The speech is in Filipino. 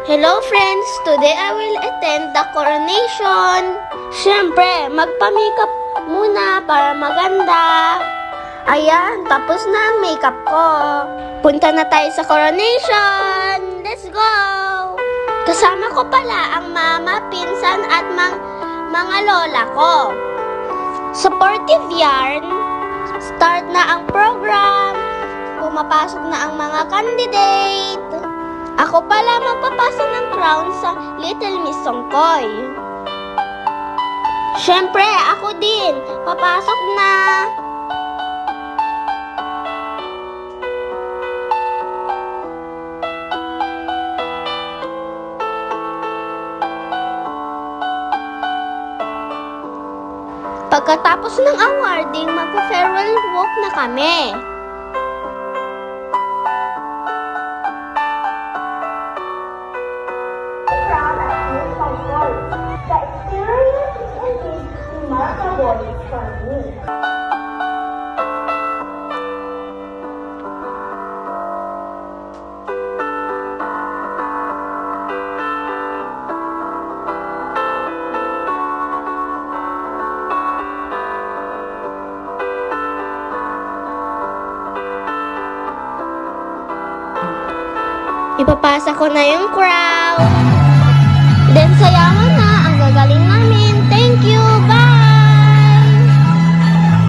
Hello friends! Today I will attend the coronation. Siyempre, magpa-makeup muna para maganda. Ayan, tapos na ang makeup ko. Punta na tayo sa coronation! Let's go! Kasama ko pala ang mama, pinsan at mga lola ko. Supportive yarn. Start na ang program. Pumapasok na ang mga candidate. Ako pala magpapasa ng crown sa Little Miss Songkoy. Siyempre, ako din. Papasok na. Pagkatapos ng awarding, mag-farewell walk na kami. The experience is indeed remarkable for me. Ipapasa ko na yung crown. Then, saya